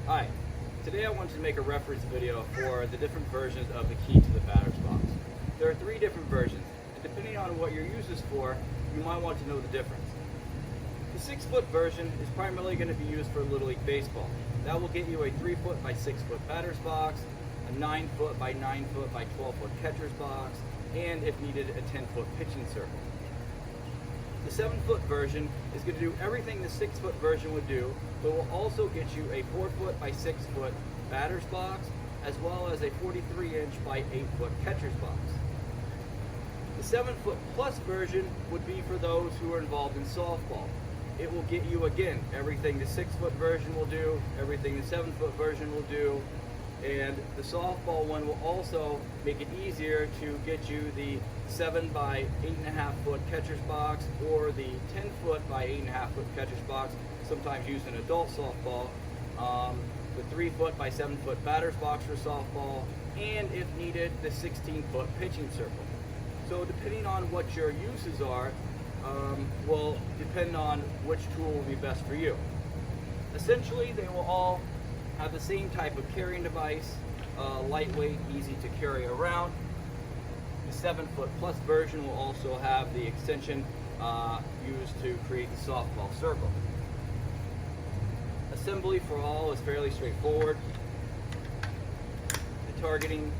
Hi, today I wanted to make a reference video for the different versions of the key to the batter's box. There are 3 different versions, and depending on what your use is for, you might want to know the difference. The 6-foot version is primarily going to be used for Little League Baseball. That will get you a 3-foot by 6-foot batter's box, a 9-foot by 9-foot by 12-foot catcher's box, and if needed, a 10-foot pitching circle. The 7-foot version is going to do everything the 6-foot version would do, but will also get you a 4-foot by 6-foot batter's box, as well as a 43-inch by 8-foot catcher's box. The 7-foot plus version would be for those who are involved in softball. It will get you, again, everything the 6-foot version will do, everything the 7-foot version will do, and the softball one will also make it easier to get you the 7 by 8.5 foot catcher's box or the 10-foot by 8.5 foot catcher's box, sometimes used in adult softball, the 3-foot by 7-foot batter's box for softball, and if needed, the 16-foot pitching circle. So depending on what your uses are, will depend on which tool will be best for you. Essentially, they will all have the same type of carrying device, lightweight, easy to carry around. The 7-foot plus version will also have the extension used to create the softball circle. Assembly for all is fairly straightforward. The targeting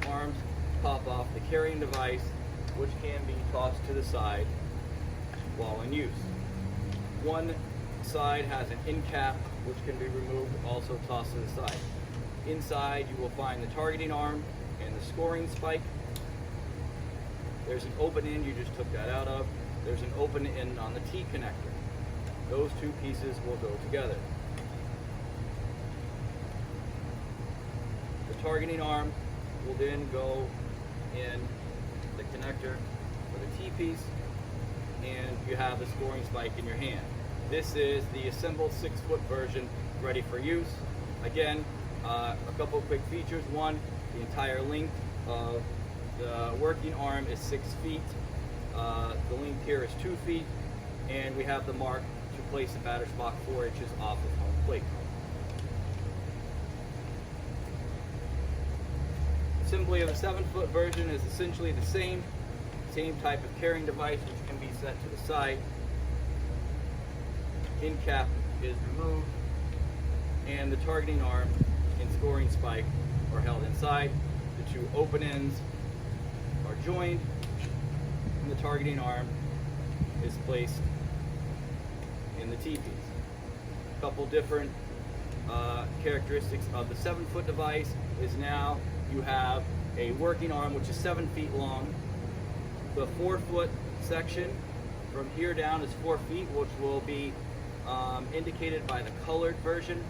arms pop off the carrying device, which can be tossed to the side while in use. One side has an end cap, which can be removed, also tossed to the side. Inside you will find the targeting arm and the scoring spike. There's an open end, you just took that out of. There's an open end on the T connector. Those 2 pieces will go together. The targeting arm will then go in the connector for the T piece, and you have the scoring spike in your hand. This is the assembled 6-foot version ready for use. Again, a couple of quick features. One, the entire length of the working arm is 6 feet. The length here is 2 feet, and we have the mark to place the batter's box 4 inches off of home plate. Assembly of the 7-foot version is essentially the same type of carrying device, which can be set to the side. End cap is removed, and the targeting arm and scoring spike are held inside. The 2 open ends are joined, and the targeting arm is placed in the T piece. A couple different characteristics of the 7-foot device is now you have a working arm which is 7 feet long. The 4-foot section from here down is 4 feet, which will be indicated by the colored version.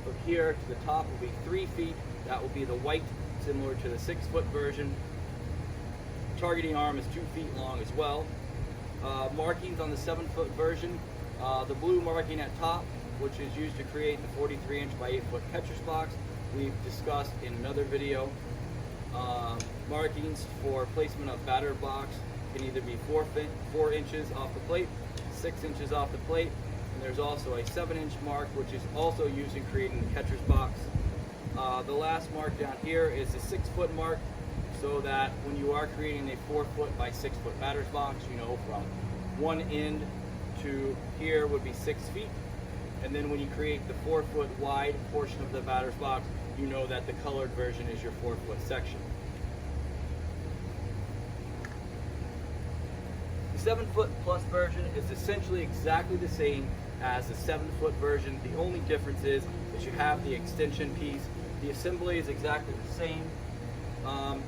From here to the top will be 3 feet. That will be the white, similar to the 6-foot version. Targeting arm is 2 feet long as well. Markings on the 7-foot version, the blue marking at top, which is used to create the 43-inch by 8-foot catcher's box, we've discussed in another video. Markings for placement of batter box can either be 4 inches off the plate, 6 inches off the plate, and there's also a 7-inch mark, which is also used in creating the catcher's box. The last mark down here is the 6-foot mark, so that when you are creating a 4-foot by 6-foot batter's box, you know from one end to here would be 6 feet, and then when you create the 4-foot wide portion of the batter's box, you know that the colored version is your 4-foot section. The 7-foot plus version is essentially exactly the same as the 7-foot version. The only difference is that you have the extension piece. The assembly is exactly the same.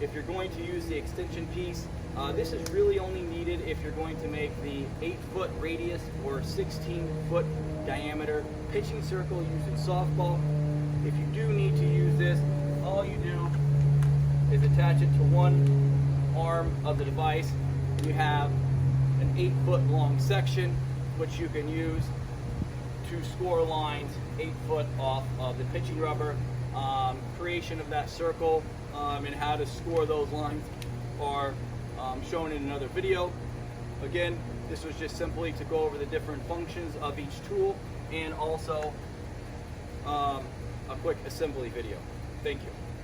If you're going to use the extension piece, this is really only needed if you're going to make the 8-foot radius or 16-foot diameter pitching circle used in softball. If you do need to use this, all you do is attach it to one arm of the device. You have an 8-foot long section, which you can use to score lines 8 foot off of the pitching rubber. Creation of that circle and how to score those lines are shown in another video. Again, this was just simply to go over the different functions of each tool, and also a quick assembly video. Thank you.